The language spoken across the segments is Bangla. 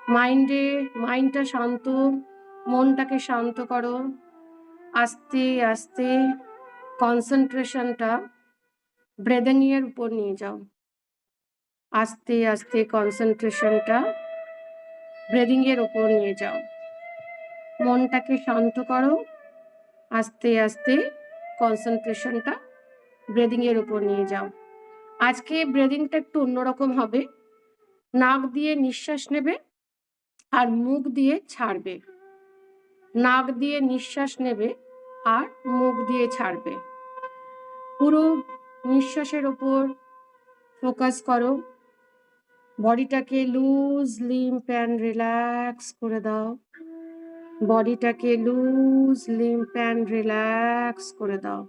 মাইন্ডটা শান্ত, মনটাকে শান্ত করো। আস্তে আস্তে কনসেন্ট্রেশনটা ব্রেদিং এর উপর নিয়ে যাও। আস্তে আস্তে কনসেন্ট্রেশনটা ব্রেদিং এর উপর নিয়ে যাও। মনটাকে শান্ত করো। আস্তে আস্তে কনসেন্ট্রেশনটা ব্রেদিং এর উপর নিয়ে যাও। আজকে ব্রেদিংটা একটু অন্যরকম হবে। নাক দিয়ে নিঃশ্বাস নেবে আর মুখ দিয়ে ছাড়বে। নাক দিয়ে নিঃশ্বাস নেবে আর মুখ দিয়ে ছাড়বে। পুরো নিঃশ্বাসের ওপর ফোকাস করো। বডিটাকে লুজ লিম্প অ্যান্ড রিল্যাক্স করে দাও। বডিটাকে লুজ লিম্প অ্যান্ড রিল্যাক্স করে দাও।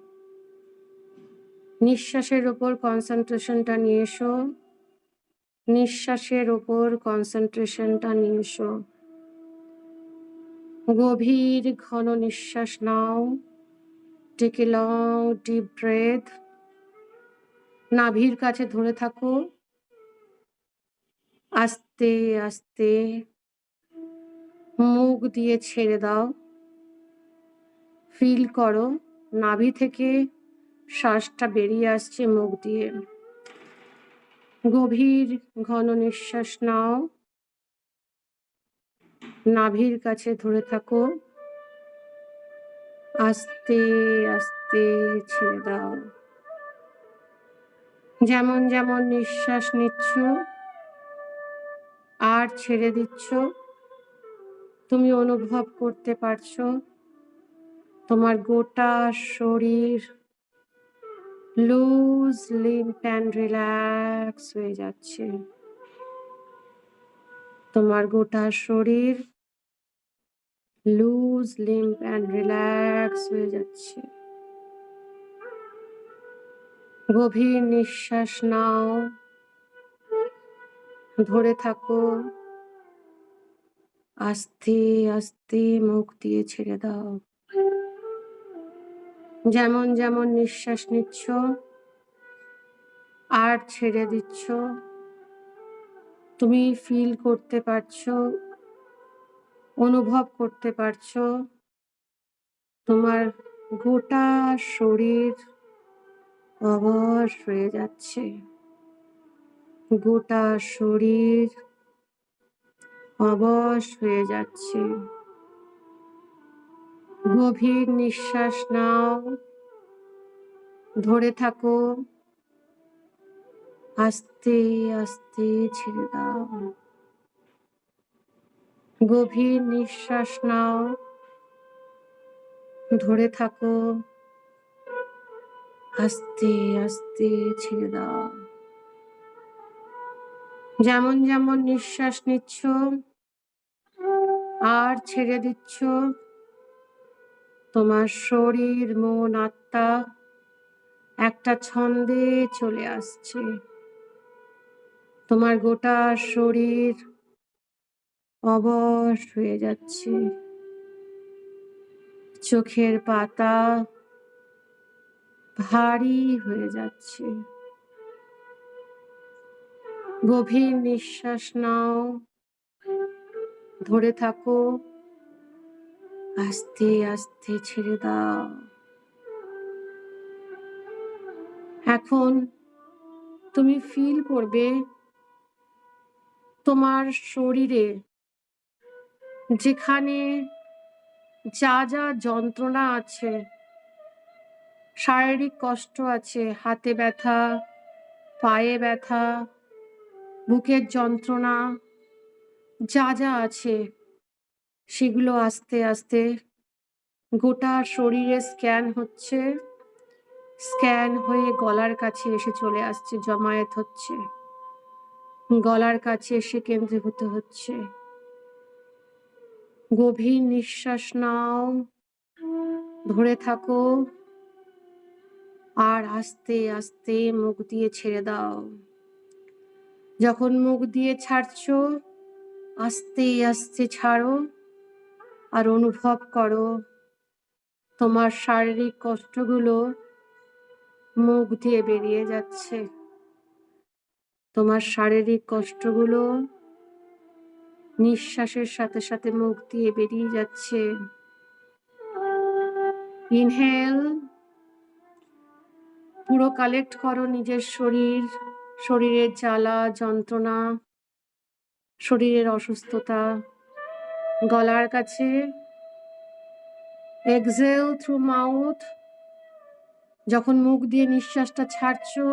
নিঃশ্বাসের ওপর কনসেন্ট্রেশনটা নিয়ে এসো। নিঃশ্বাসের ওপর কনসেন্ট্রেশনটা নিয়ে এসো। গভীর ঘন নিঃশ্বাস নাও। Take a long deep breath. নাভির কাছে ধরে থাকো। আস্তে আস্তে মুখ দিয়ে ছেড়ে দাও। ফিল করো নাভি থেকে শ্বাসটা বেরিয়ে আসছে মুখ দিয়ে। গভীর ঘন নিঃশ্বাস নাও। নাভির কাছে ধরে থাকো। আস্তে আস্তে ছেড়ে দাও। যেমন যেমন নিঃশ্বাস নিচ্ছ আর ছেড়ে দিচ্ছ, তুমি অনুভব করতে পারছো তোমার গোটা শরীর লুজ লিম্প অ্যান্ড রিল্যাক্স হয়ে যাচ্ছে। তোমার গোটা শরীর লুজ লিম্প অ্যান্ড রিল্যাক্স হয়ে যাচ্ছে। গভীর নিঃশ্বাস নাও। ধরে থাকো। আস্তে আস্তে মুখ দিয়ে ছেড়ে দাও। যেমন যেমন নিঃশ্বাস নিচ্ছ আর ছেড়ে দিচ্ছ, তুমি ফিল করতে পারছো, অনুভব করতে পারছো তোমার গোটা শরীর অবশ হয়ে যাচ্ছে। গোটা শরীর অবশ হয়ে যাচ্ছে। গভীর নিঃশ্বাস নাও। ধরে থাকো। আস্তে আস্তে ছেড়ে দাও। গভীর নিঃশ্বাস নাও। ধরে থাকো। আস্তে আস্তে ছেড়ে দাও। যেমন যেমন নিঃশ্বাস নিচ্ছ আর ছেড়ে দিচ্ছ, তোমার শরীর মন আত্মা একটা ছন্দে চলে আসছে। তোমার গোটা শরীর অবশ হয়ে যাচ্ছে। চোখের পাতা ভারী হয়ে যাচ্ছে। গভীর নিঃশ্বাস নাও। ধরে থাকো। আস্তে আস্তে ছেড়ে দাও। এখন তুমি ফিল করবে তোমার শরীরে যেখানে যা যা যন্ত্রণা আছে, শারীরিক কষ্ট আছে, হাতে ব্যথা, পায়ে ব্যথা, বুকের যন্ত্রণা, যা যা আছে সেগুলো আস্তে আস্তে গোটা শরীরে স্ক্যান হচ্ছে। স্ক্যান হয়ে গলার কাছে এসে চলে আসছে, জমায়েত হচ্ছে। গলার কাছে এসে কেন্দ্রীভূত হচ্ছে। গভীর নিঃশ্বাস নাও। ধরে থাকো আর আস্তে আস্তে মুখ দিয়ে ছেড়ে দাও। যখন মুখ দিয়ে ছাড়ছো, আস্তে আস্তে ছাড়ো আর অনুভব করো তোমার শারীরিক কষ্টগুলো মুখ দিয়ে বেরিয়ে যাচ্ছে। তোমার শারীরিক কষ্টগুলো নিঃশ্বাসের সাথে সাথে মুখ দিয়ে বেরিয়ে যাচ্ছে। ইনহেল, পুরো কালেক্ট করো নিজের শরীর, শরীরের জ্বালা যন্ত্রণা, শরীরের অসুস্থতা গলার কাছে। এক্সহেল থ্রু মাউথ, যখন মুখ দিয়ে নিঃশ্বাসটা ছাড়ছো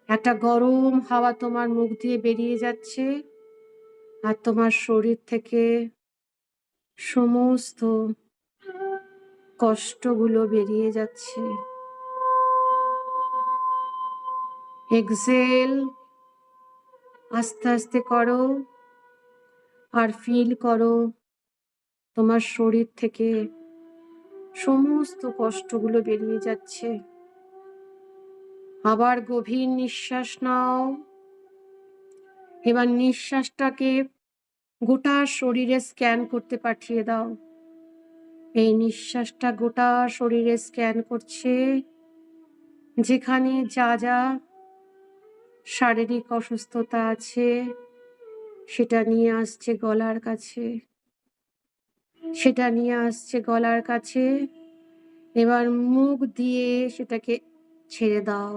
একটা গরম হাওয়া তোমার মুখ দিয়ে বেরিয়ে যাচ্ছে আর তোমার শরীর থেকে সমস্ত কষ্টগুলো বেরিয়ে যাচ্ছে। এক্সহেল আস্তে আস্তে করো আর ফিল করো তোমার শরীর থেকে সমস্ত কষ্টগুলো বেরিয়ে যাচ্ছে। আবার গভীর নিঃশ্বাস নাও। এবার নিঃশ্বাসটাকে গোটা শরীরে স্ক্যান করতে পাঠিয়ে দাও। এই নিঃশ্বাসটা গোটা শরীরে স্ক্যান করছে, যেখানে যা যা শারীরিক অসুস্থতা আছে সেটা নিয়ে আসছে গলার কাছে, সেটা নিয়ে আসছে গলার কাছে। এবার মুখ দিয়ে সেটাকে ছেড়ে দাও,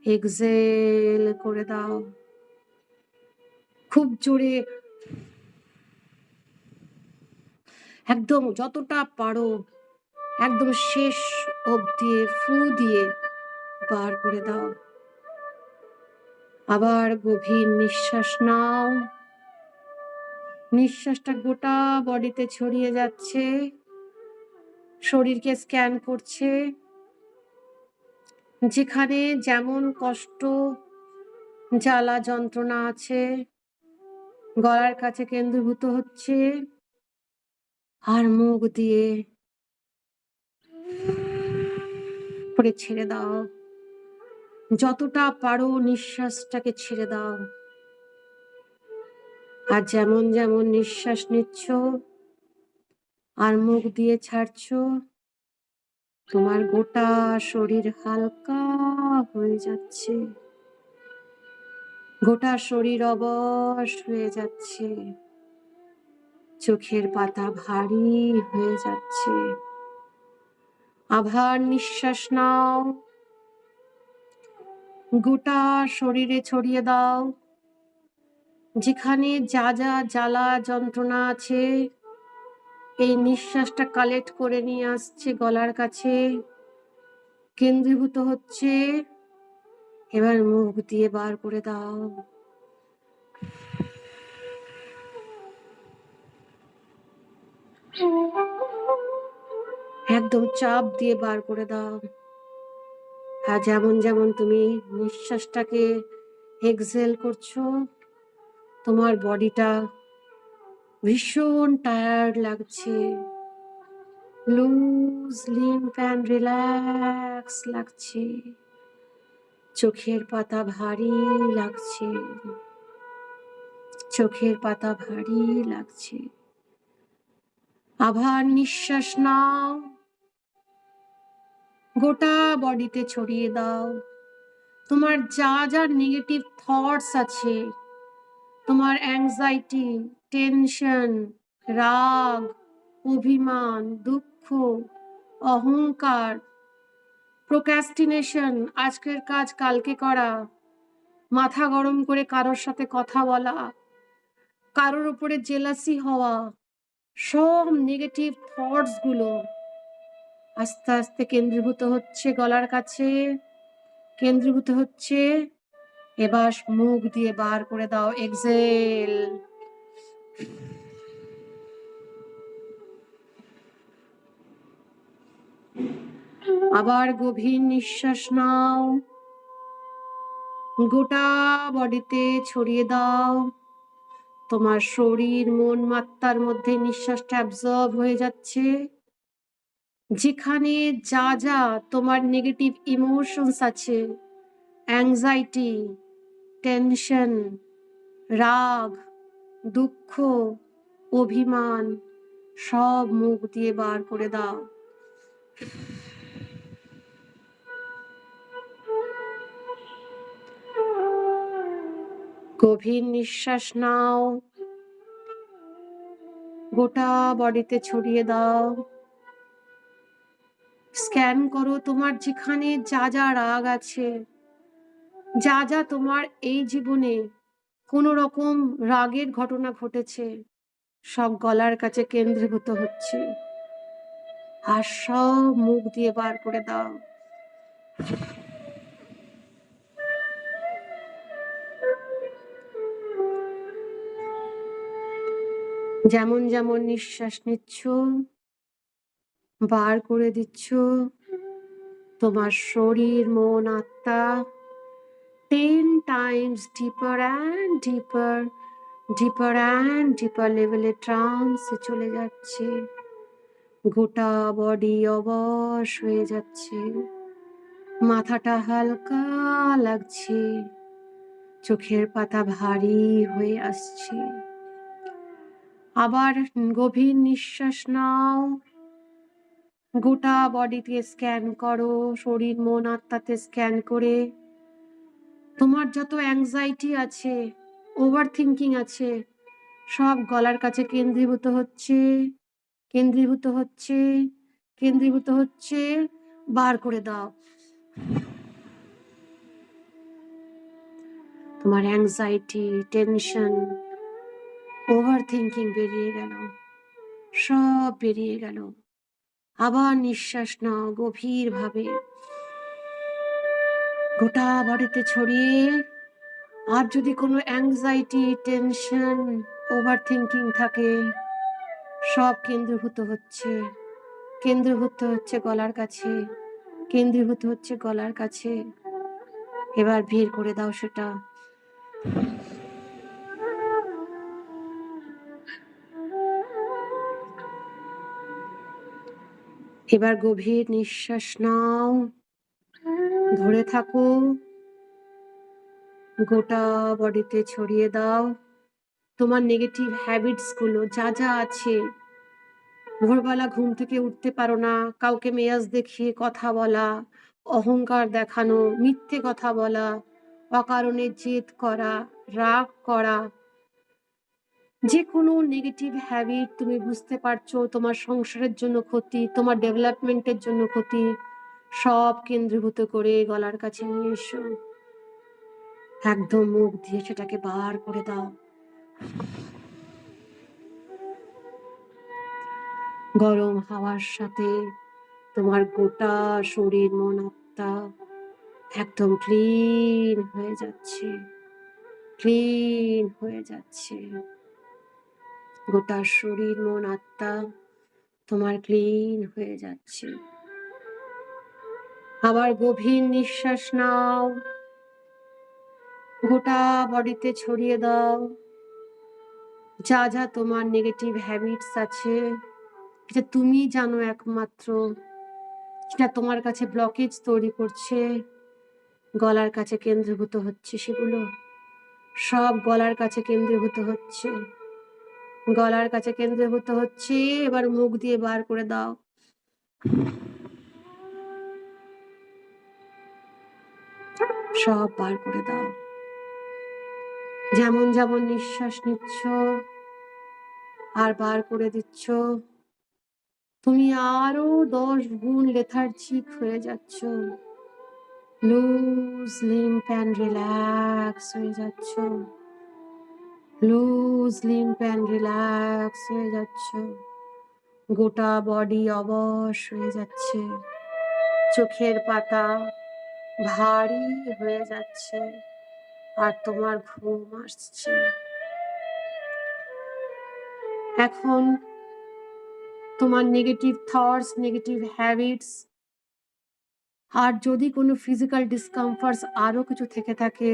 এক্সহেল করে দাও। খুব জোরে একদম যতটা পারো একদম শেষ অবধি ফু দিয়ে বার করে দাও। আবার গভীর নিঃশ্বাস নাও। নিঃশ্বাসটা গোটা বডিতে ছড়িয়ে যাচ্ছে, শরীরকে স্ক্যান করছে, যেখানে যেমন কষ্ট জ্বালা যন্ত্রণা আছে গলার কাছে কেন্দ্রীভূত হচ্ছে। আর মুখ দিয়ে করে ছেড়ে দাও, যতটা পারো নিঃশ্বাসটাকে ছেড়ে দাও। আর যেমন যেমন নিঃশ্বাস নিচ্ছ আর মুখ দিয়ে ছাড়ছো তোমার গোটা শরীর হালকা হয়ে যাচ্ছে, গোটা শরীর অবশ হয়ে যাচ্ছে, চোখের পাতা ভারী হয়ে যাচ্ছে। আবার নিঃশ্বাস নাও, গোটা শরীরে ছড়িয়ে দাও, যেখানে যা যা জ্বালা যন্ত্রণা আছে এই নিঃশ্বাসটা কালেক্ট করে নিয়ে আসছে গলার কাছে, কেন্দ্রীভূত হচ্ছে। এবার মুখ দিয়ে বার করে দাও। একদম চাপ দিয়ে বার করে দাও। আর যেমন যেমন তুমি নিঃশ্বাসটাকে এক্সহেল করছো তোমার বডিটা ভীষণ টায়ার্ড লাগছে, লুজ লিম্প অ্যান্ড রিল্যাক্স লাগছে, চোখের পাতা ভারী লাগছে, চোখের পাতা ভারী লাগছে। আবার নিঃশ্বাস নাও, গোটা বডিতে ছড়িয়ে দাও। তোমার যা যা নেগেটিভ থটস আছে, তোমার অ্যাংজাইটি, টেনশন, রাগ, অভিমান, দুঃখ, অহংকার, প্রোক্রাস্টিনেশন, আজকের কাজ কালকে করা, মাথা গরম করে কারোর সাথে কথা বলা, কারোর উপরে জেলাসি হওয়া, সব নেগেটিভ থটস গুলো আস্তে আস্তে কেন্দ্রীভূত হচ্ছে গলার কাছে, কেন্দ্রীভূত হচ্ছে। এবার মুখ দিয়ে বার করে দাও, এক্সহেল। আবার গভীর নিঃশ্বাস নাও, গোটা বডিতে ছড়িয়ে দাও। তোমার শরীর মন মাত্রার মধ্যে নিঃশ্বাসটা অ্যাবজর্ব হয়ে যাচ্ছে, যেখানে যা যা তোমার নেগেটিভ ইমোশনস আছে, অ্যাংজাইটি, টেনশন, রাগ, দুঃখ, অভিমান, সব মুখ দিয়ে বার করে দাও। গভীর নিঃশ্বাস নাও, গোটা বডিতে ছড়িয়ে দাও। স্ক্যান করো তোমার যেখানে যা যা রাগ আছে, যা যা তোমার এই জীবনে কোনো রকম রাগের ঘটনা ঘটেছে, সব গলার কাছে কেন্দ্রীভূত হচ্ছে। আর সব মুখ দিয়ে বার করে দাও। যেমন যেমন নিঃশ্বাস নিচ্ছ, বার করে দিচ্ছ, তোমার শরীর মন আত্মা 10 times deeper and deeper, deeper and deeper লেভেলে ট্রান্সে চলে যাচ্ছে। গোটা বডি অবশ হয়ে যাচ্ছে, মাথাটা হালকা লাগছে, চোখের পাতা ভারী হয়ে আসছে। আবার গভীর নিঃশ্বাস নাও, গোটা বডিতে স্ক্যান করো, শরীর মন আত্মাতে স্ক্যান করে তোমার যত অ্যাংজাইটি আছে, ওভার থিঙ্কিং আছে, সব গলার কাছে কেন্দ্রীভূত হচ্ছে, কেন্দ্রীভূত হচ্ছে, কেন্দ্রীভূত হচ্ছে। বার করে দাও। তোমার অ্যাংজাইটি, টেনশন, ওভার থিঙ্কিং বেরিয়ে গেল, সব বেরিয়ে গেল। আবার নিঃশ্বাস নাও গভীর ভাবে, গোটা বডিতে ছড়িয়ে। আর যদি কোনো অ্যাংজাইটি, টেনশন, ওভার থিঙ্কিং থাকে, সব কেন্দ্রীভূত হচ্ছে, কেন্দ্রীভূত হচ্ছে গলার কাছে, কেন্দ্রীভূত হচ্ছে গলার কাছে। এবার বের করে দাও সেটা। এবার গভীর নিঃশ্বাস নাও, ধরে থাকো, গোটা বডিতে ছড়িয়ে দাও। তোমার নেগেটিভ হ্যাবিটস গুলো যা যা আছে, ভোরবেলা ঘুম থেকে উঠতে পারো না, কাউকে মেজাজ দেখিয়ে কথা বলা, অহংকার দেখানো, মিথ্যে কথা বলা, অকারণে জেদ করা, রাগ করা, যে কোনো নেগেটিভ হ্যাবিট তুমি বুঝতে পারছো তোমার সংসারের জন্য ক্ষতি, তোমার ডেভেলপমেন্টের জন্য ক্ষতি, সব কেন্দ্রীভূত করে গলার কাছে নিয়ে এসো। একদম মুখ দিয়ে সেটাকে বার করে দাও। গরম হাওয়ার সাথে তোমার গোটা শরীর মন আত্মা একদম ক্লিন হয়ে যাচ্ছে, ক্লিন হয়ে যাচ্ছে। গোটা শরীর মন আত্মা তোমার ক্লিন হয়ে যাচ্ছে। আবার গভীর নিঃশ্বাস নাও, গোটা বডিতে ছড়িয়ে দাও। যা যা তোমার নেগেটিভ হ্যাবিটস আছে, এটা তুমি জানো একমাত্র, সেটা তোমার কাছে ব্লকেজ তৈরি করছে, গলার কাছে কেন্দ্রীভূত হচ্ছে, সেগুলো সব গলার কাছে কেন্দ্রীভূত হচ্ছে, গলার কাছে কেন্দ্রীভূত হচ্ছে। এবার মুখ দিয়ে বার করে দাও। সব বার করে দাও। যেমন যেমন নিঃশ্বাস নিচ্ছ আর বার করে দিচ্ছ, তুমি আরো 10 গুণ লেথার্জিক হয়ে যাচ্ছ, লুজ লিম্প অ্যান্ড রিল্যাক্স হয়ে যাচ্ছ, লুজ লিম্প অ্যান্ড রিল্যাক্স হয়ে যাচ্ছ। গোটা বডি অবশ হয়ে যাচ্ছে, চোখের পাতা ভারী হয়ে যাচ্ছে, আর তোমার ঘুম আসছে। এখন তোমার নেগেটিভ থটস, নেগেটিভ হ্যাবিটস, আর যদি কোনো ফিজিক্যাল ডিসকমফর্টস আরো কিছু থেকে থাকে,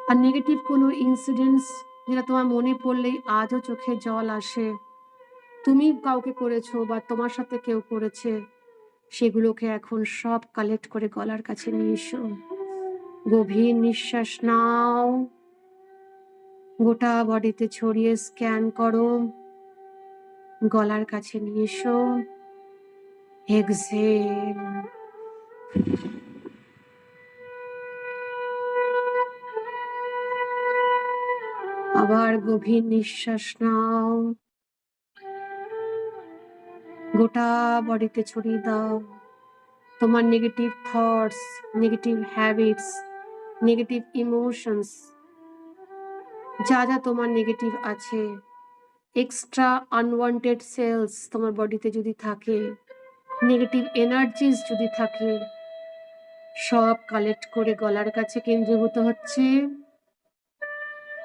আর নেগেটিভ কোনো ইনসিডেন্টস যেটা তোমার মনে পড়লেই আজও চোখে জল আসে, তুমি কাউকে করেছো বা তোমার সাথে কেউ করেছে, সেগুলোকে এখন সব কালেক্ট করে গলার কাছে নিয়ে এসো। গভীর নিঃশ্বাস নাও, গোটা বডিতে ছড়িয়ে স্ক্যান করো, গলার কাছে নিয়ে এসো। এক্সহেল। আবার গভীর নিঃশ্বাস নাও, গোটা বডিতে ছড়িয়ে দাও তোমার negative thoughts, negative habits, negative emotions, যা যা তোমার নেগেটিভ আছে, এক্সট্রা আনওয়ান্টেড সেলস তোমার বডিতে যদি থাকে, নেগেটিভ এনার্জিস যদি থাকে, সব কালেক্ট করে গলার কাছে কেন্দ্রীভূত হচ্ছে।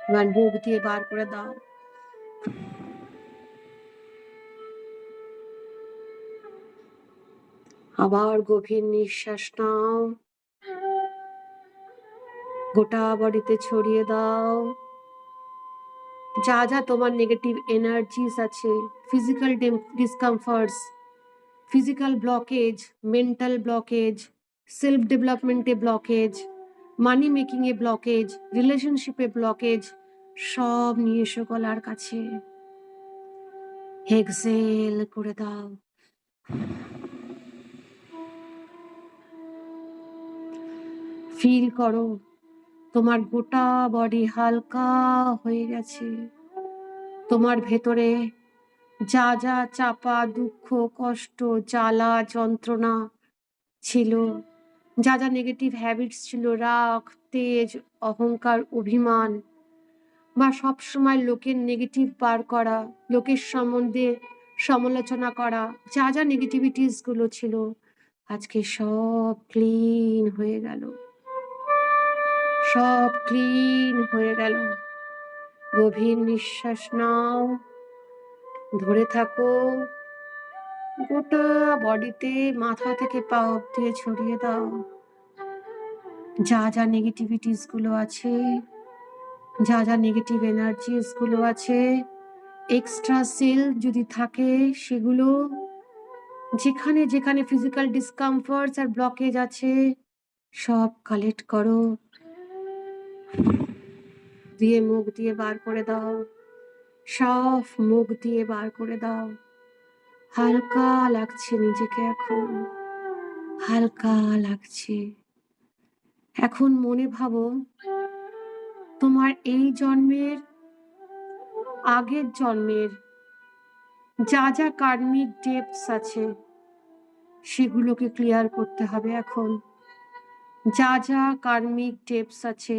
এবার বুক দিয়ে বার করে দাও। আবার গভীর নিঃশ্বাস নাও, গোটা বডিতে ছড়িয়ে দাও যা যা তোমার নেগেটিভ এনার্জিস আছে, physical discomforts, physical blockage, mental blockage, self ডেভেলপমেন্টে ব্লকেজ, মানি মেকিং এ ব্লকেজ, রিলেশনশিপে ব্লকেজ, সব নিয়ে এসো গলার কাছে। এক্সেল করে দাও। ফিল করো তোমার গোটা বডি হালকা হয়ে গেছে। তোমার ভেতরে যা যা চাপা দুঃখ, কষ্ট, জ্বালা, যন্ত্রণা ছিল, যা যা নেগেটিভ হ্যাবিটস ছিল, রাগ, তেজ, অহংকার, অভিমান, বা সবসময় লোকের নেগেটিভ বার করা, লোকের সম্বন্ধে সমালোচনা করা, যা যা নেগেটিভিটিস গুলো ছিল, আজকে সব ক্লিন হয়ে গেল, সব ক্লিন হয়ে গেল। গভীর নিঃশ্বাস নাও, ধরে থাকো, গোটা বডিতে মাথা থেকে পা অব্দি ছড়িয়ে দাও যা যা নেগেটিভিটিস গুলো আছে, যা যা নেগেটিভ এনার্জিস গুলো আছে, এক্সট্রা সেল যদি থাকে সেগুলো, যেখানে যেখানে ফিজিক্যাল ডিসকমফর্টস আর ব্লকেজ আছে, সব কালেক্ট করো, দিয়ে মুখ দিয়ে বার করে দাও, সব মুখ দিয়ে বার করে দাও। হালকা লাগছে নিজেকে, এখন হালকা লাগছে। এখন মনে ভাবো তোমার এই জন্মের, আগের জন্মের যা যা কার্মিক ডেপস আছে সেগুলোকে ক্লিয়ার করতে হবে। এখন যা যা কার্মিক ডেপস আছে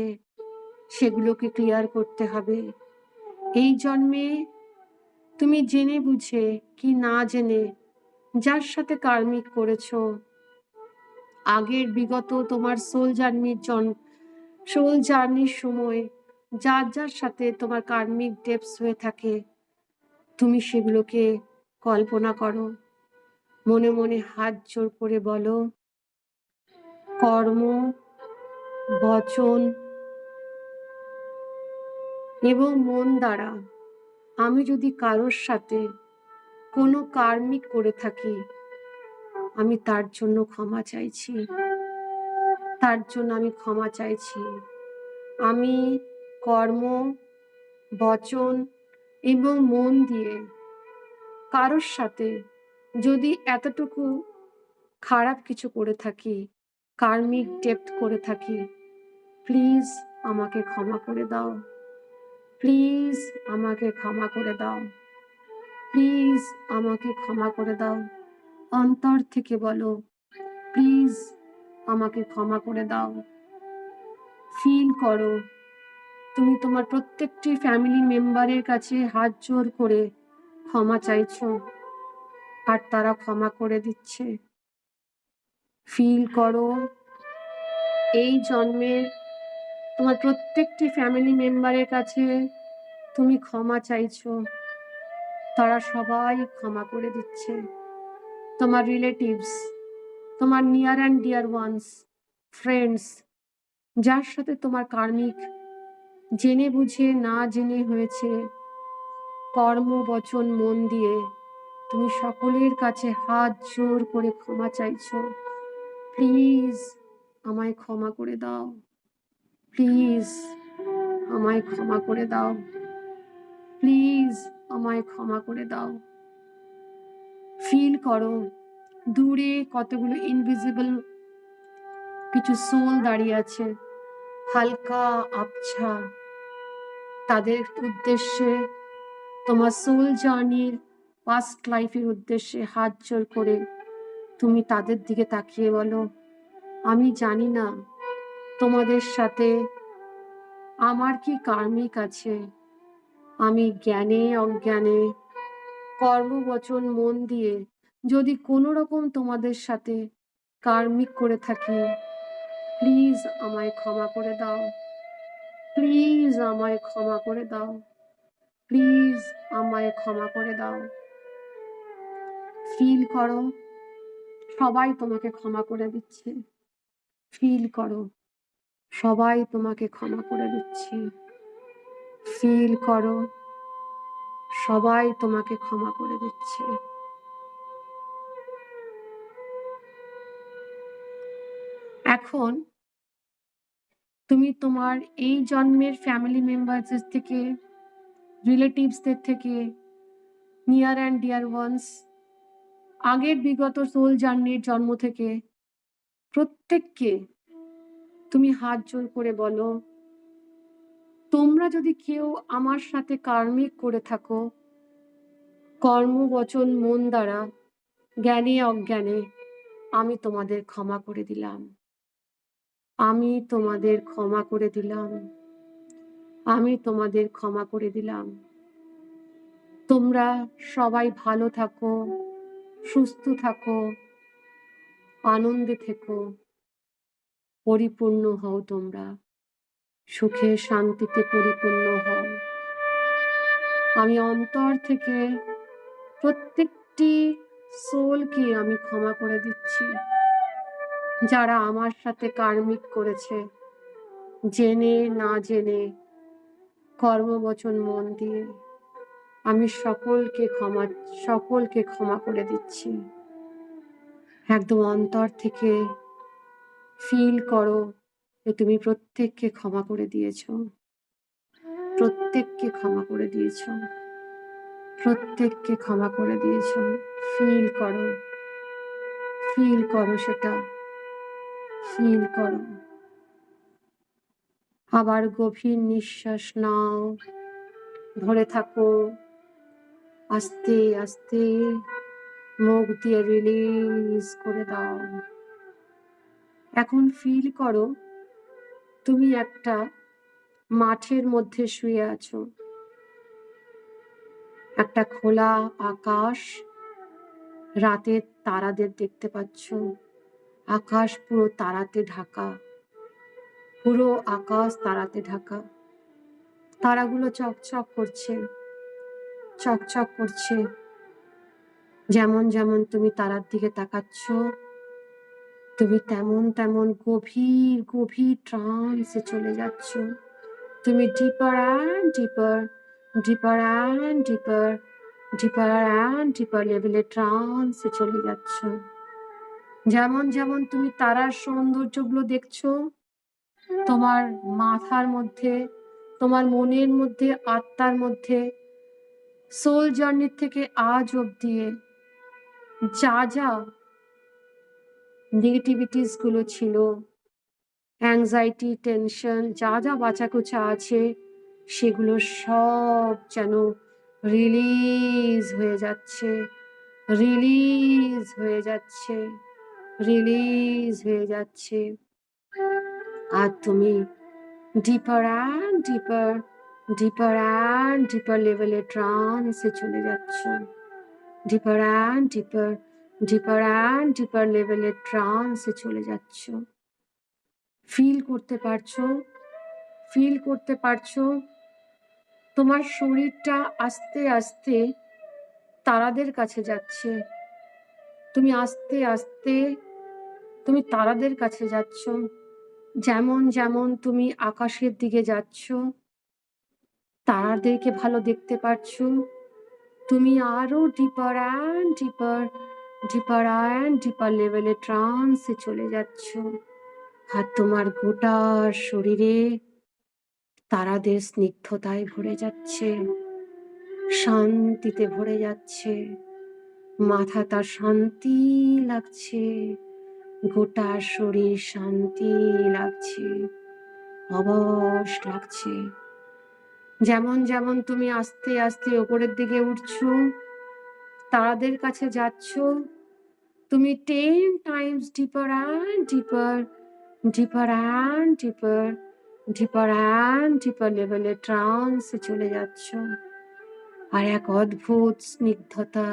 সেগুলোকে ক্লিয়ার করতে হবে। এই জন্মে তুমি জেনে বুঝে কি না জেনে যার সাথে কার্মিক করেছো, আগের বিগত তোমার সোল জার্নির সময় যার যার সাথে তোমার কার্মিক ডেপস হয়ে থাকে, তুমি সেগুলোকে কল্পনা করো, মনে মনে হাত জোর করে বলো, কর্ম, বচন এবং মন দ্বারা আমি যদি কারোর সাথে কোনো কার্মিক করে থাকি, আমি তার জন্য ক্ষমা চাইছি, তার জন্য আমি ক্ষমা চাইছি। আমি কর্ম, বচন এবং মন দিয়ে কারোর সাথে যদি এতটুকু খারাপ কিছু করে থাকি, কার্মিক ডেপ্থ করে থাকি, প্লিজ আমাকে ক্ষমা করে দাও, প্লিজ আমাকে ক্ষমা করে দাও, প্লিজ আমাকে ক্ষমা করে দাও। অন্তর থেকে বলো, প্লিজ আমাকে ক্ষমা করে দাও। ফিল করো তুমি তোমার প্রত্যেকটি ফ্যামিলি মেম্বারের কাছে হাত জোর করে ক্ষমা চাইছো, আর তারা ক্ষমা করে দিচ্ছে। ফিল করো এই জন্মের তোমার প্রত্যেকটি ফ্যামিলি মেম্বারের কাছে তুমি ক্ষমা চাইছো, তারা সবাই ক্ষমা করে দিচ্ছে। তোমার রিলেটিভস, তোমার near and deer once, friends, যার সাথে তোমার কার্মিক জেনে বুঝে না জেনে হয়েছে, কর্ম, বচন, মন দিয়ে তুমি সকলের কাছে হাত জোর করে ক্ষমা চাইছো। প্লিজ আমায় ক্ষমা করে দাও, প্লিজ আমায় ক্ষমা করে দাও, প্লিজ আমায় ক্ষমা করে দাও। ফিল করো দূরে কতগুলো ইনভিজিবল কিছু সোল দাঁড়িয়ে আছে, হালকা আবছা। তাদের উদ্দেশ্যে তোমার সোল জার্নির পাস্ট লাইফের উদ্দেশ্যে হাত জোর করে তুমি তাদের দিকে তাকিয়ে বলো, আমি জানি না তোমাদের সাথে আমার কি কার্মিক আছে। আমি জ্ঞানে অজ্ঞানে কর্ম বচন মন দিয়ে যদি কোনো রকম তোমাদের সাথে কার্মিক করে থাকি, প্লিজ আমায় ক্ষমা করে দাও, প্লিজ আমায় ক্ষমা করে দাও, প্লিজ আমায় ক্ষমা করে দাও। ফিল করো সবাই তোমাকে ক্ষমা করে দিচ্ছে, ফিল করো সবাই তোমাকে ক্ষমা করে দিচ্ছে, ফিল করো সবাই তোমাকে ক্ষমা করে দিচ্ছে। এখন তুমি তোমার এই জন্মের ফ্যামিলি মেম্বারসদের থেকে, রিলেটিভসদের থেকে, নিয়ার অ্যান্ড ডিয়ার ওয়ান্স, আগের বিগত সোল জার্নির জন্ম থেকে প্রত্যেককে তুমি হাত জোর করে বলো, তোমরা যদি কেউ আমার সাথে কার্মিক করে থাকো, কর্ম বচন মন দ্বারা, জ্ঞানে অজ্ঞানে, আমি তোমাদের ক্ষমা করে দিলাম, আমি তোমাদের ক্ষমা করে দিলাম, আমি তোমাদের ক্ষমা করে দিলাম। তোমরা সবাই ভালো থাকো, সুস্থ থাকো, আনন্দে থেকো, পরিপূর্ণ হও, তোমরা সুখে শান্তিতে পরিপূর্ণ হও। আমি অন্তর থেকে প্রত্যেকটি সোলকে আমি ক্ষমা করে দিচ্ছি, যারা আমার সাথে কার্মিক করেছে, জেনে না জেনে, কর্মবচন মন দিয়ে, আমি সকলকে ক্ষমা করে দিচ্ছি। একদম অন্তর থেকে ফিল করো যে তুমি প্রত্যেককে ক্ষমা করে দিয়েছ, প্রত্যেককে ক্ষমা করে দিয়েছ, প্রত্যেককে ক্ষমা করে দিয়েছ। ফিল করো, ফিল করো, সেটা ফিল করো। আবার গভীর নিঃশ্বাস নাও, ধরে থাকো, আস্তে আস্তে মুখ দিয়ে রিলিজ করে দাও। এখন ফিল করো তুমি একটা মাঠের মধ্যে শুয়ে আছো, একটা খোলা আকাশ, রাতের তারাদের দেখতে পাচ্ছ, আকাশ পুরো তারাতে ঢাকা, পুরো আকাশ তারাতে ঢাকা, তারাগুলো চকচক করছে, চকচক করছে। যেমন যেমন তুমি তারার দিকে তাকাচ্ছ, তুমি তেমন তেমন গভীর গভীর ট্রান্সে চলে যাচ্ছ। তুমি ডিপার অ্যান্ড ডিপার, ডিপার অ্যান্ড ডিপার, ডিপার অ্যান্ড ডিপার লেভেলে ট্রান্সে চলে যাচ্ছ। যেমন যেমন তুমি তারার সৌন্দর্যগুলো দেখছো, তোমার মাথার মধ্যে, তোমার মনের মধ্যে, আত্মার মধ্যে, সোল জার্নির থেকে আজ অব্দি যা যা নেগেটিভিটিস গুলো ছিল, অ্যাংজাইটি, টেনশন, যা যা বাঁচাকুচা আছে, সেগুলো সব যেন রিলিজ হয়ে যাচ্ছে, রিলিজ হয়ে যাচ্ছে, রিলিজ হয়ে যাচ্ছে। আর তুমি ডিপার অ্যান্ড ডিপার, ডিপার অ্যান্ড ডিপার লেভেলে ট্রান্সে চলে যাচ্ছ, ডিপার অ্যান্ড ডিপার, ডিপার অ্যান্ড ডিপার লেভেলে ট্রান্সে চলে যাচ্ছ। ফিল করতে পারছো, ফিল করতে পারছো তোমার শরীরটা আস্তে আস্তে তারাদের কাছে যাচ্ছে, তুমি আস্তে আস্তে তুমি তারাদের কাছে যাচ্ছ। যেমন যেমন তুমি আকাশের দিকে যাচ্ছ, তারাদেরকে ভালো দেখতে পাচ্ছ, তুমি আরো ডিপার অ্যান্ড ডিপার, ডিপার অ্যান্ড ডিপার লেভেলে ট্রান্সে চলে যাচ্ছ। আর তোমার গোটা শরীরে তারাদের স্নিগ্ধতায় ভরে যাচ্ছে, শান্তিতে ভরে যাচ্ছে, মাথাটা শান্তি লাগছে, গোটা শরীর শান্তি লাগছে, অবশ লাগছে। যেমন যেমন তুমি আস্তে আস্তে ওপরের দিকে উঠছো, তারাদের কাছে যাচ্ছ, তুমি 10 টাইমস ডিপার অ্যান্ড ডিপার, ডিপার অ্যান্ড ডিপার, ডিপার অ্যান্ড ডিপার লেভেলে ট্রান্সে চলে যাচ্ছ। আর এক অদ্ভুত স্নিগ্ধতা,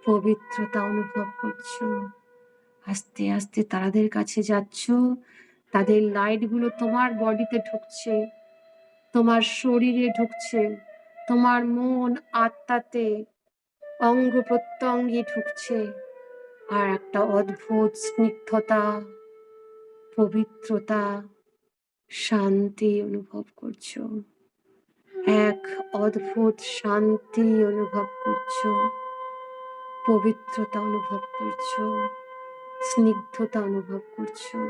পবিত্রতা অনুভব করছো। আস্তে আস্তে তারাদের কাছে যাচ্ছ, তাদের লাইটগুলো তোমার বডিতে ঢুকছে, তোমার শরীরে ঢুকছে, তোমার মন আত্মাতে, অঙ্গ প্রত্যঙ্গে ঢুকছে। আর একটা অদ্ভুত স্নিগ্ধতা, পবিত্রতা, শান্তি অনুভব করছো। এক অদ্ভুত শান্তি অনুভব করছো, পবিত্রতা অনুভব করছো, স্নিগ্ধতা অনুভব করছো।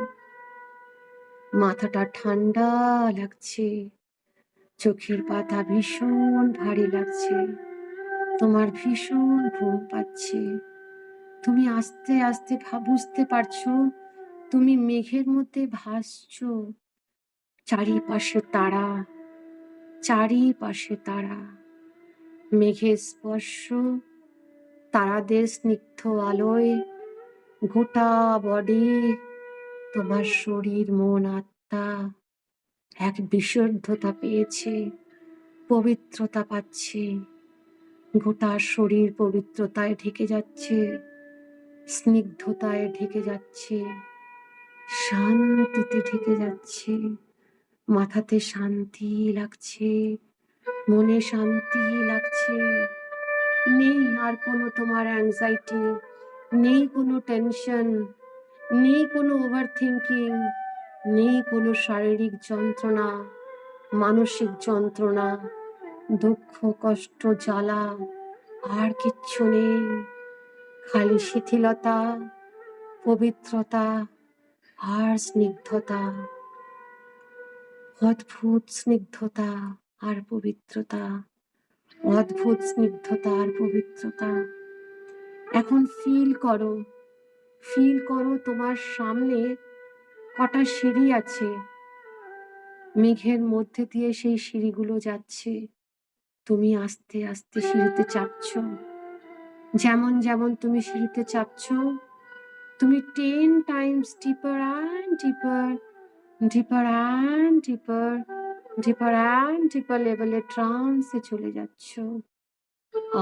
মাথাটা ঠান্ডা লাগছে, চোখের পাতা ভীষণ ভারী লাগছে, তোমার ভীষণ ঘুম পাচ্ছে। তুমি আস্তে আস্তে বুঝতে পারছো তুমি মেঘের মধ্যে ভাসছো। চারিপাশে তারা, চারিপাশে তারা, মেঘের স্পর্শ, তারাদের স্নিগ্ধ আলোয় গোটা বডি, তোমার শরীর মন আত্মা এক বিশুদ্ধতা পেয়েছে, পবিত্রতা পাচ্ছে। গোটা শরীর পবিত্রতায় ঢেকে যাচ্ছে, স্নিগ্ধতায় ঢেকে যাচ্ছে, শান্তিতে ঢেকে যাচ্ছে। মাথাতে শান্তি লাগছে, মনে শান্তি লাগছে। নেই আর কোনো তোমার অ্যাংজাইটি, নেই কোনো টেনশন, নেই কোনো ওভার থিঙ্কিং, নেই কোনো শারীরিক যন্ত্রণা, মানসিক যন্ত্রণা, দুঃখ কষ্ট জ্বালা, আর কিচ্ছু নেই। খালি শিথিলতা, পবিত্রতা আর স্নিগ্ধতা, অদ্ভুত স্নিগ্ধতা আর পবিত্রতা, অদ্ভুত স্নিগ্ধতা আর পবিত্রতা। এখন ফিল করো, ফিল করো তোমার সামনে কটা সিঁড়ি আছে, মেঘের মধ্যে দিয়ে সেই সিঁড়িগুলো যাচ্ছে। তুমি আস্তে আস্তে সিঁড়িতে চাপছো। যেমন যেমন তুমি সিঁড়িতে চাপছো, তুমি 10 টাইমস ডিপার অ্যান্ড ডিপার, ডিপার অ্যান্ড ডিপার, ডিপার অ্যান্ড ডিপার লেভেলে ট্রান্সে চলে যাচ্ছ।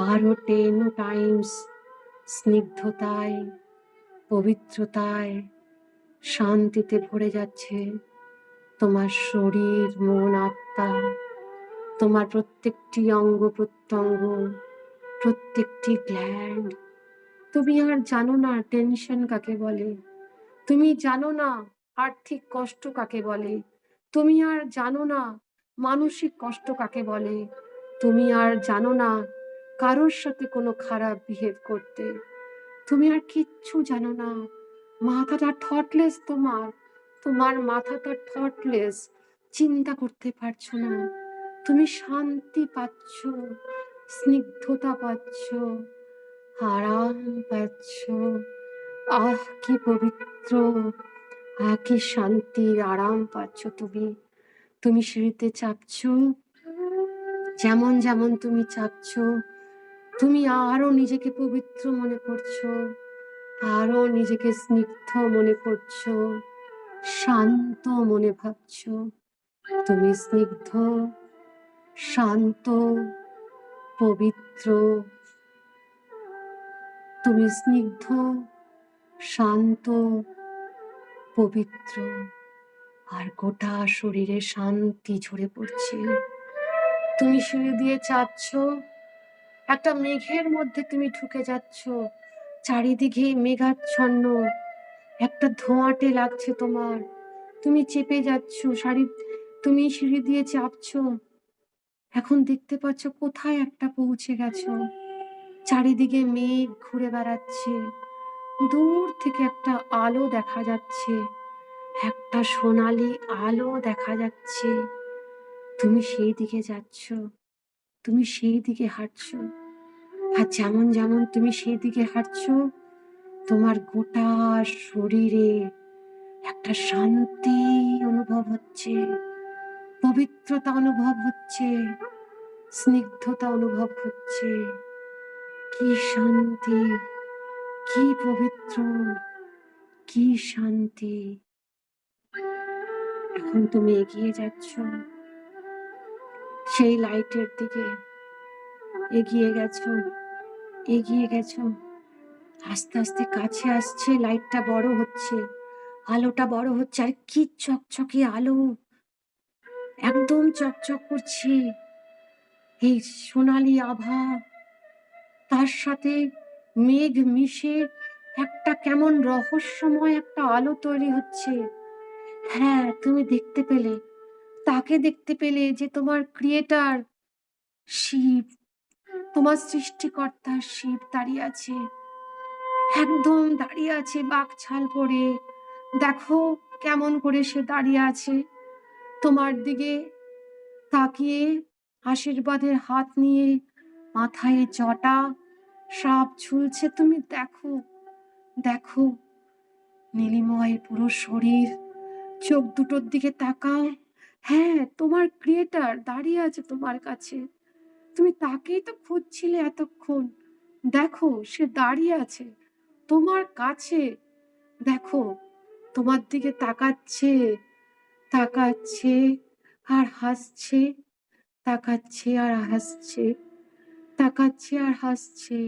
আরো 10 টাইমস স্নিগ্ধতায়, পবিত্রতায়, শান্তিতে ভরে যাচ্ছে তোমার শরীর মন আত্মা, তোমার প্রত্যেকটি অঙ্গ প্রত্যঙ্গ, প্রত্যেকটি গ্ল্যান্ড। তুমি আর জানো না টেনশন কাকে বলে, তুমি জানো না আর্থিক কষ্ট কাকে বলে, তুমি আর জানো না মানসিক কষ্ট কাকে বলে, তুমি আর জানো না কারোর সাথে কোনো খারাপ বিহেভ করতে, তুমি আর কিচ্ছু জানো না। মাথাটা থটলেস, তোমার তোমার মাথাটা থটলেস, চিন্তা করতে পারছো না। তুমি শান্তি পাচ্ছ, স্নিগ্ধতা পাচ্ছ, আরাম পাচ্ছ। আহ কি পবিত্র, আহ কি শান্তির আরাম পাচ্ছ তুমি। তুমি সিঁড়িতে চাপছো, যেমন যেমন তুমি চাপছো, তুমি আরো নিজেকে পবিত্র মনে করছো, আরো নিজেকে স্নিগ্ধ মনে করছো, শান্ত মনে ভাবছো। তুমি স্নিগ্ধ, শান্ত, পবিত্র। তুমি স্নিগ্ধ, শান্ত, পবিত্র। আর গোটা শরীরে শান্তি ঝরে পড়ছে। তুমি সিঁড়ি দিয়ে চাপছো, একটা মেঘের মধ্যে তুমি ঢুকে যাচ্ছ। চারিদিকে মেঘাচ্ছন্ন, একটা ধোঁয়াটে লাগছে তোমার। তুমি চেপে যাচ্ছ, তুমি সিঁড়ি দিয়ে চাপছো। এখন দেখতে পাচ্ছ কোথায় একটা পৌঁছে গেছো। চারিদিকে মেঘ ঘুরে বেড়াচ্ছে, দূর থেকে একটা আলো দেখা যাচ্ছে, একটা সোনালি আলো দেখা যাচ্ছে। তুমি সেই দিকে যাচ্ছ, তুমি সেই দিকে হাঁটছো। আর যেমন যেমন তুমি সেই দিকে হাঁটছো, তোমার গোটা শরীরে একটা শান্তি অনুভব হচ্ছে, পবিত্রতা অনুভব হচ্ছে, স্নিগ্ধতা অনুভব হচ্ছে। কি শান্তি, কি পবিত্র, কি শান্তি। এখন তুমি এগিয়ে যাচ্ছ সেই লাইটের দিকে, এগিয়ে গেছো, এগিয়ে গেছো, আস্তে আস্তে কাছে আসছে, লাইটটা বড় হচ্ছে, আলোটা বড় হচ্ছে, আর কি চকচকে আলো, একদম চকচক করছে। এই সোনালি আভা, তার সাথে মেঘ মিশে একটা কেমন রহস্যময় একটা আলো তৈরি হচ্ছে। হ্যাঁ, তুমি দেখতে পেলে, তাকে দেখতে পেলে যে তোমার ক্রিয়েটার শিব, তোমার সৃষ্টিকর্তা শিব দাঁড়িয়ে আছে, একদম দাঁড়িয়ে আছে বাকছাল পরে। দেখো কেমন করে সে দাঁড়িয়ে আছে, তোমার দিকে তাকিয়ে আশীর্বাদের হাত নিয়ে, মাথায় জটা, সাপ ঝুলছে। তুমি দেখো, দেখো নীলিময় পুরো শরীর, চোখ দুটোর দিকে তাকাও। হ্যাঁ, তোমার ক্রিয়েটার দাঁড়িয়ে আছে তোমার কাছে, তুমি তাকেই তো খুঁজছিলে এতক্ষণ। দেখো সে দাঁড়িয়ে আছে তোমার কাছে, দেখো তোমার দিকে তাকাচ্ছে, তাকাচ্ছে আর হাসছে, তাকাচ্ছে আর হাসছে, তাকাচ্ছে আর হাসছে।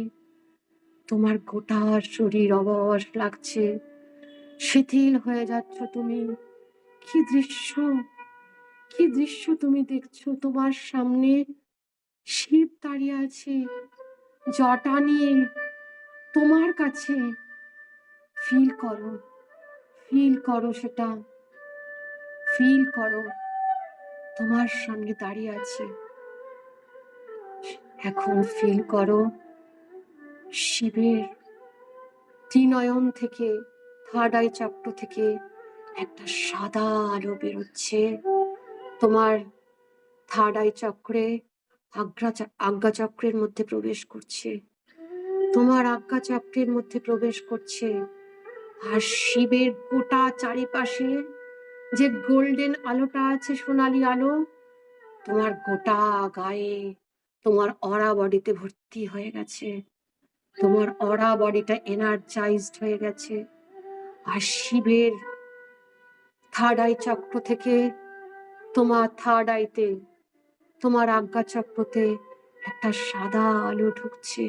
তোমার গোটা শরীর অবশ লাগছে, শিথিল হয়ে যাচ্ছ তুমি। কি দৃশ্য, কি দৃশ্য তুমি দেখছো! তোমার সামনে শিব দাঁড়িয়ে আছে জটা নিয়ে তোমার কাছে। ফিল করো, ফিল করো সেটা, ফিল করো তোমার সামনে দাঁড়িয়ে আছে। এখন ফিল করো শিবের ত্রিনয়ন থেকে, থার্ড আই চক্র থেকে একটা সাদা আলো বেরোচ্ছে তোমার থার্ড আই চক্রে, আজ্ঞা চক্রের মধ্যে প্রবেশ করছে, তোমার আজ্ঞা চক্রের মধ্যে প্রবেশ করছে। আর শিবের গোটা চারিপাশে যে গোল্ডেন আলোটা আছে, সোনালী আলো, তোমার গোটা গায়ে, তোমার অরা বডিতে ভর্তি হয়ে গেছে, তোমার অরা বডিটা এনার্জাইজড হয়ে গেছে। আর শিবের থার্ড আই চক্র থেকে তোমার থার্ড আইতে, তোমার আজ্ঞা চক্রতে একটা সাদা আলো ঢুকছে,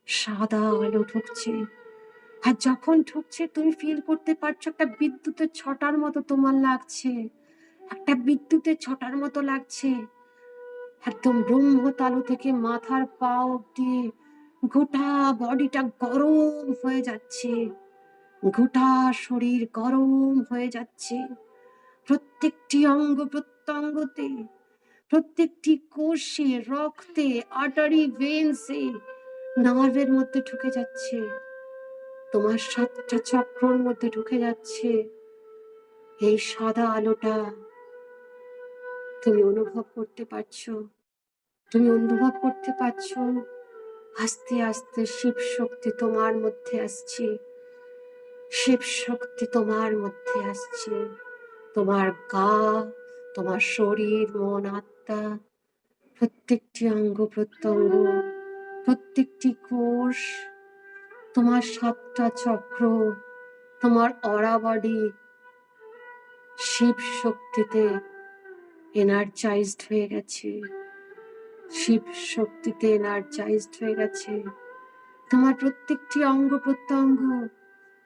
সাদা আলো ঢুকছে। আর যখন ঢুকছে তুমি ফিল করতে পারছো একটা বিদ্যুতের ছটার মতো তোমার লাগছে, একটা বিদ্যুতের ছটার মতো লাগছে। একদম ব্রহ্মতালু থেকে মাথার পা অব্দি গোটা বডিটা গরম হয়ে যাচ্ছে, গোটা শরীর গরম হয়ে যাচ্ছে। প্রত্যেকটি অঙ্গ প্রত্যঙ্গতে, প্রত্যেকটি কোষে, রক্তে, আর্টারি, ভেন্সে, নার্ভের মধ্যে ঢুকে যাচ্ছে, তোমার 7টা চক্রর মধ্যে ঢুকে যাচ্ছে। এই সাদা আলোটা তুমি অনুভব করতে পারছো, তুমি অনুভব করতে পারছো। আস্তে আস্তে শিব শক্তি তোমার মধ্যে আসছে, শিব শক্তি তোমার মধ্যে আসছে। তোমার গা, তোমার শরীর, মন, আত্মা, প্রত্যেকটি অঙ্গ প্রত্যঙ্গ, প্রত্যেকটি কোষ, তোমার 7টা চক্র, তোমার অরা বডি শিব শক্তিতে এনার্জাইজড হয়ে গেছে, শিব শক্তিতে এনার্জাইজড হয়ে গেছে। তোমার প্রত্যেকটি অঙ্গ প্রত্যঙ্গ,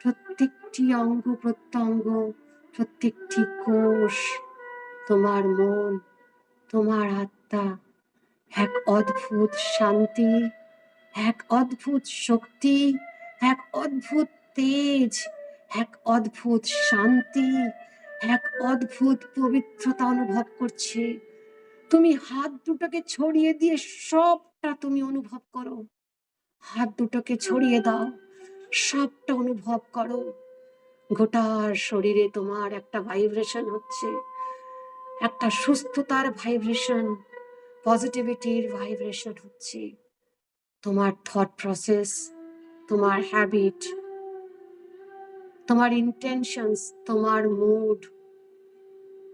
প্রত্যেকটি অঙ্গ প্রত্যঙ্গ, প্রত্যেকটি কোষ, তোমার মন, তোমার আত্মা এক অদ্ভুত শান্তি, এক অদ্ভুত শক্তি, এক অদ্ভুত তেজ, এক অদ্ভুত শান্তি, এক অদ্ভুত পবিত্রতা অনুভব করছে। তুমি হাত দুটোকে ছড়িয়ে দিয়ে সবটা তুমি অনুভব করো, হাত দুটোকে ছড়িয়ে দাও, সবটা অনুভব করো। গোটা শরীরে তোমার একটা ভাইব্রেশন হচ্ছে, একটা সুস্থতার ভাইব্রেশন, পজিটিভিটির ভাইব্রেশন হচ্ছে। তোমার থট প্রসেস, তোমার হ্যাবিট, তোমার ইন্টেনশনস, তোমার মুড,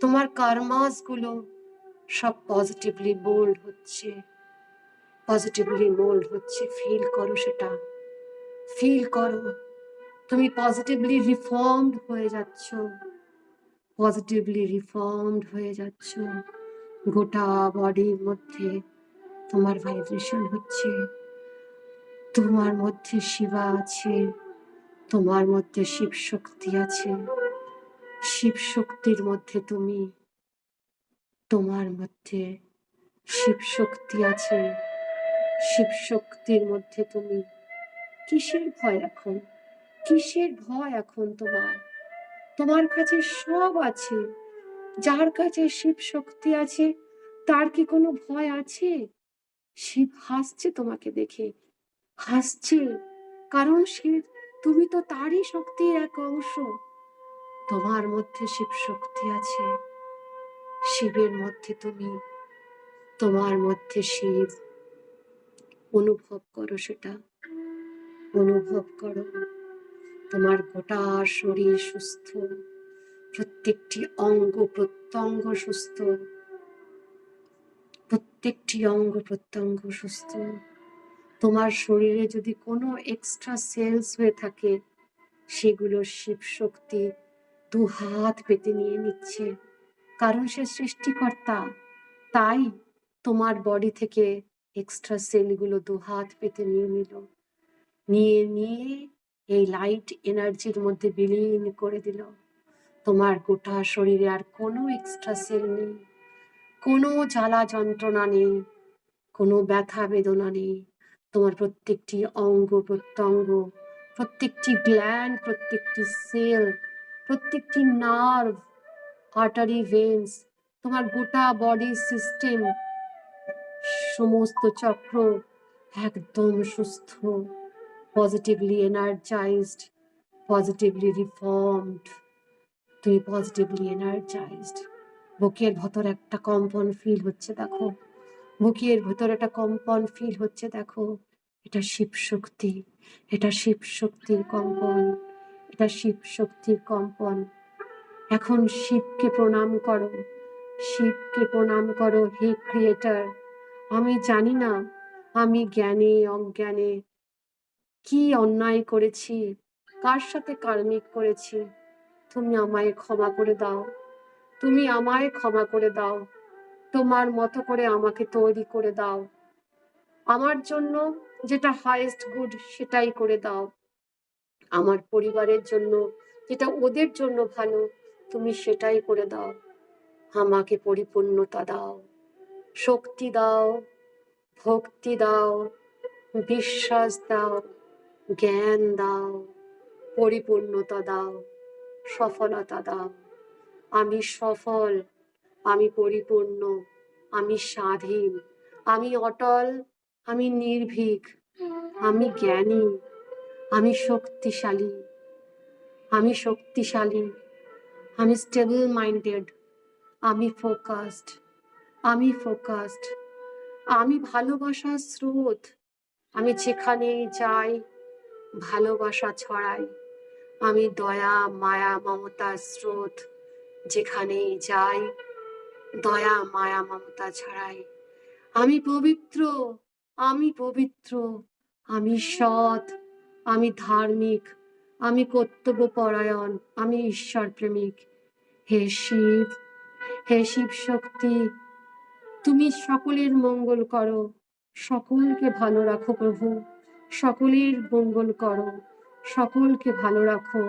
তোমার কর্মাস গুলো সব পজিটিভলি বোল্ড হচ্ছে। পজিটিভলি মোল্ড হচ্ছে। ফিল করো সেটা, ফিল করো। তুমি পজিটিভলি রিফর্মড হয়ে যাচ্ছ, পজিটিভলি রিফর্মড হয়ে যাচ্ছ। গোটা বডির মধ্যে তোমার ভাইব্রেশন হচ্ছে। তোমার মধ্যে শিবা আছে, তোমার মধ্যে শিব শক্তি আছে। শিব শক্তির মধ্যে তুমি, তোমার মধ্যে শিব শক্তি আছে। শিব শক্তির মধ্যে তুমি। কিসের ভয় এখন? কিসের ভয় এখন তোমার? তোমার কাছে সব আছে। যার কাছে শিব শক্তি আছে তার কি কোনো ভয় আছে? শিব হাসছে তোমাকে দেখে, হাসছে, কারণ সে, তুমি তো তারই শক্তির এক অংশ। তোমার মধ্যে শিব শক্তি আছে, শিবের মধ্যে তুমি, তোমার মধ্যে শিব। অনুভব করো সেটা, অনুভব করো। তোমার গোটা শরীর সুস্থ, প্রত্যেকটি অঙ্গ প্রত্যঙ্গ সুস্থ, প্রত্যেকটি অঙ্গ প্রত্যঙ্গ সুস্থ। তোমার শরীরে যদি কোনো এক্সট্রা সেলস হয়ে থাকে, সেগুলো শিব শক্তি দু হাত পেতে নিয়ে নিচ্ছে, কারণ সে সৃষ্টিকর্তা। তাই তোমার বডি থেকে এক্সট্রা সেলগুলো দু হাত পেতে নিয়ে নিল, নিয়ে নিয়ে এই লাইট এনার্জির মধ্যে বিলীন করে দিল। তোমার গোটা শরীরে আর কোনো এক্সট্রা সেল নেই, কোনো জ্বালা যন্ত্রণা নেই, কোনো ব্যথা বেদনা নেই। তোমার প্রত্যেকটি অঙ্গ প্রত্যঙ্গ, প্রত্যেকটি গ্ল্যান্ড, প্রত্যেকটি সেল, প্রত্যেকটি নার্ভ, আর্টারি, ভেন্স, তোমার গোটা বডি সিস্টেম, সমস্ত চক্র একদম সুস্থ, পজিটিভলি এনার্জাইজড, পজিটিভলি রিফর্মড। তুমি পজিটিভলি এনার্জাইজড। বুকের ভেতর একটা কম্পন ফিল হচ্ছে দেখো, বুকের ভেতর একটা কম্পন ফিল হচ্ছে দেখো। এটা শিব শক্তি, এটা শিব শক্তির কম্পন, এটা শিব শক্তির কম্পন। এখন শিবকে প্রণাম করো, শিবকে প্রণাম করো। হে ক্রিয়েটর, আমি জানি না আমি জ্ঞানে অজ্ঞানে কি অন্যায় করেছি, কার সাথে কার্মিক করেছি। তুমি আমায় ক্ষমা করে দাও, তুমি আমায় ক্ষমা করে দাও। তোমার মতো করে আমাকে তৈরি করে দাও। আমার জন্য যেটা হাইয়েস্ট গুড সেটাই করে দাও। আমার পরিবারের জন্য যেটা ওদের জন্য ভালো, তুমি সেটাই করে দাও। আমাকে পরিপূর্ণতা দাও, শক্তি দাও, ভক্তি দাও, বিশ্বাস দাও, জ্ঞান দাও, পরিপূর্ণতা দাও, সফলতা দাও। আমি সফল, আমি পরিপূর্ণ, আমি স্বাধীন, আমি অটল, আমি নির্ভীক, আমি জ্ঞানী, আমি শক্তিশালী, আমি শক্তিশালী, আমি স্টেবল মাইন্ডেড, আমি ফোকাসড, আমি ফোকাসড, আমি ভালোবাসার স্রোত। আমি যেখানেই যাই ভালোবাসা ছড়াই। আমি দয়া মায়া মমতার স্রোত, যেখানেই যাই দয়া মায়া মমতা ছড়াই। আমি পবিত্র, আমি পবিত্র, আমি সৎ, আমি ধার্মিক, আমি কর্তব্যপরায়ণ, আমি ঈশ্বর প্রেমিক। হে শিব, হে শিব শক্তি, তুমি সকলের মঙ্গল করো, সকলকে ভালো রাখো প্রভু, সকলের মঙ্গল করো, সকলকে ভালো রাখো।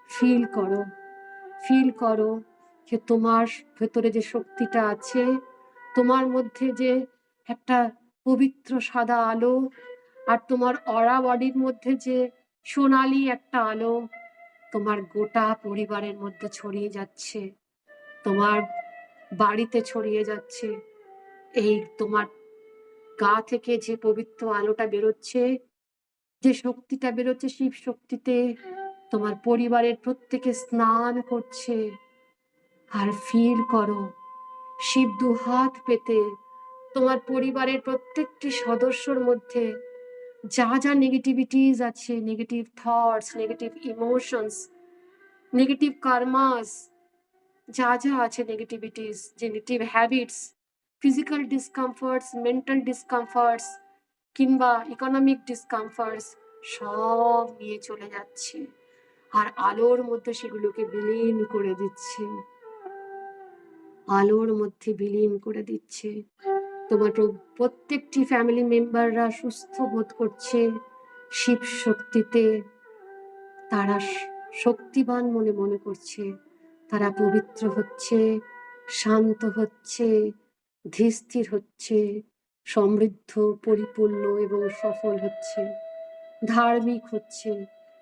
ফিল করো, ফিল করো যে তোমার ভেতরে যে শক্তিটা আছে, তোমার মধ্যে যে একটা পবিত্র সাদা আলো, আর তোমার অরা বডির মধ্যে যে সোনালি একটা আলো তোমার গোটা পরিবারের মধ্যে ছড়িয়ে যাচ্ছে, তোমার বাড়িতে ছড়িয়ে যাচ্ছে। এই তোমার গা থেকে যে পবিত্র আলোটা বেরোচ্ছে, যে শক্তিটা বেরোচ্ছে শিব শক্তিতে, তোমার পরিবারের প্রত্যেকে স্নান করছে। আর ফিল করো শিব দু হাত পেতে তোমার পরিবারের প্রত্যেকটি সদস্যর মধ্যে যা যা নেগেটিভিটিস আছে, negative thoughts, negative emotions, negative karmas, যা যা আছে negativities, negative habits, physical discomforts, mental discomforts কিংবা ইকোনমিক ডিসকমফর্টস সব নিয়ে চলে যাচ্ছে, আর আলোর মধ্যে সেগুলোকে বিলীন করে দিচ্ছে, আলোর মধ্যে বিলীন করে দিচ্ছে। তোমার প্রত্যেকটি ফ্যামিলি মেম্বাররা সুস্থ বোধ করছে শিব শক্তিতে, তারা শক্তিবান মনে করছে, তারা পবিত্র হচ্ছে, শান্ত হচ্ছে, ধীরস্থির হচ্ছে, সমৃদ্ধ, পরিপূর্ণ এবং সফল হচ্ছে, ধার্মিক হচ্ছে,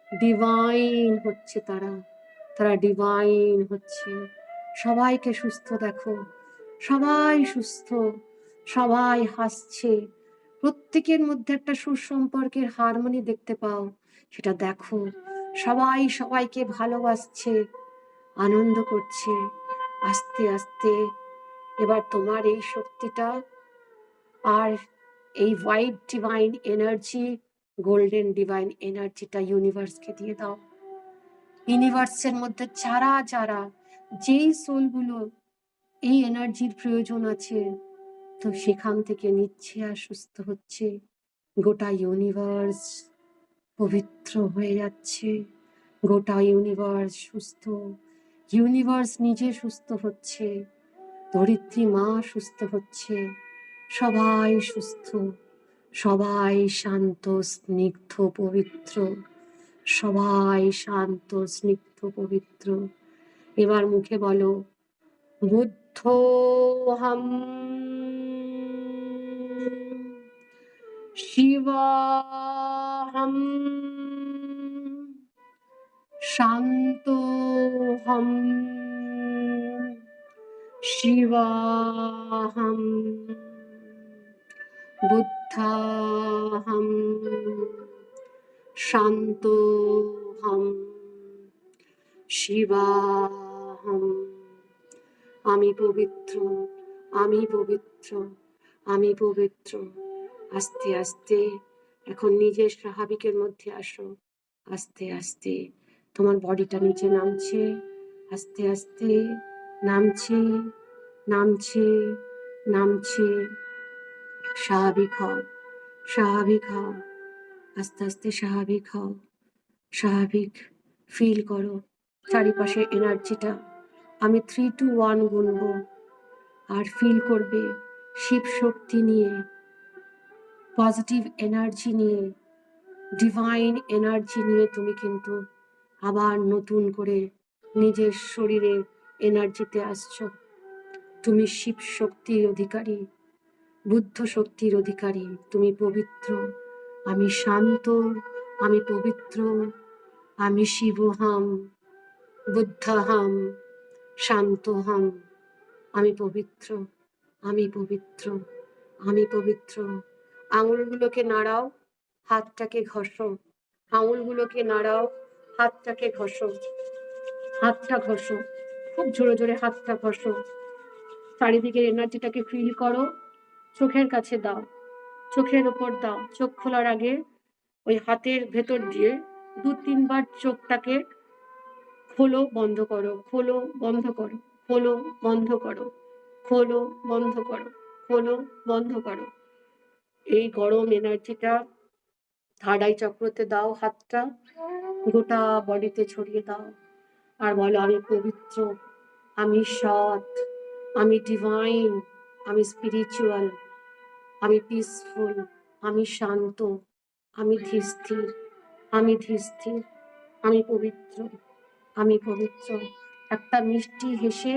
ডিভাইন হচ্ছে, তারা ডিভাইন হচ্ছে। সবাইকে সুস্থ দেখো, সবাই সুস্থ, সবাই হাসছে, প্রত্যেকের মধ্যে একটা সুসম্পর্কের হারমোনি দেখতে পাও, সেটা দেখো। সবাই সবাইকে ভালোবাসছে, আনন্দ করছে। আস্তে আস্তে এবার তোমার এই শক্তিটা আর এই white divine energy, golden divine এনার্জিটা ইউনিভার্সকে দিয়ে দাও। ইউনিভার্সের মধ্যে যারা যারা যেই সোলগুলো এই এনার্জির প্রয়োজন আছে, তো সেখান থেকে নিচ্ছে আর সুস্থ হচ্ছে। গোটা ইউনিভার্স পবিত্র হয়ে যাচ্ছে, গোটা ইউনিভার্স সুস্থ, ইউনিভার্স নিজে সুস্থ হচ্ছে, ধরিত্রী মা সুস্থ হচ্ছে, সবাই সুস্থ, সবাই শান্ত, স্নিগ্ধ, পবিত্র, সবাই শান্ত, স্নিগ্ধ, পবিত্র। এবার মুখে বলো বুদ্ধোহম, শিবহম, শান্তোহম, শিবাহম, বুদ্ধাহম, শান্তোহম, শিবাহম। আমি পবিত্র, আমি পবিত্র, আমি পবিত্র। আস্তে আস্তে এখন নিজের স্বাভাবিকের মধ্যে আসো, আস্তে আস্তে তোমার বডিটা নিচে নামছে, আস্তে আস্তে নামছে, নামছে, নামছে। স্বাভাবিক হও, স্বাভাবিক হও, আস্তে আস্তে স্বাভাবিক হও, স্বাভাবিক ফিল করো চারিপাশে এনার্জিটা। আমি 3 to 1 গুনবো, আর ফিল করবে শিব শক্তি নিয়ে, পজিটিভ এনার্জি নিয়ে, ডিভাইন এনার্জি নিয়ে তুমি কিন্তু আবার নতুন করে নিজের শরীরে এনার্জিতে আসছো। তুমি শিব শক্তির অধিকারী, বুদ্ধ শক্তির অধিকারী, তুমি পবিত্র। আমি শান্ত, আমি পবিত্র, আমি শিবহম, বুদ্ধহম, শান্তহম। আমি পবিত্র, আমি পবিত্র, আমি পবিত্র। আঙুলগুলোকে নাড়াও, হাতটাকে ঘষো, আঙুলগুলোকে নাড়াও, হাতটাকে ঘষো, হাতটা ঘষো, খুব জোরে জোরে হাতটা ঘষো। চারিদিকের এনার্জিটাকে ফিল করো, চোখের কাছে দাও, চোখের ওপর দাও। চোখ খোলার আগে ওই হাতের ভেতর দিয়ে 2-3 বার চোখটাকে খোলো, বন্ধ করো, খোলো, বন্ধ করো, খোলো, বন্ধ করো, খোলো, বন্ধ করো, খোলো, বন্ধ করো। এই গরম এনার্জিটা থার্ড আই চক্রতে দাও, হাতটা গোটা বডিতে ছড়িয়ে দাও, আর বলো আমি পবিত্র, আমি সৎ, আমি ডিভাইন, আমি স্পিরিচুয়াল, আমি পিসফুল, আমি শান্ত, আমি ধীরস্থির, আমি ধীরস্থির, আমি পবিত্র, আমি পবিত্র। একটা মিষ্টি হেসে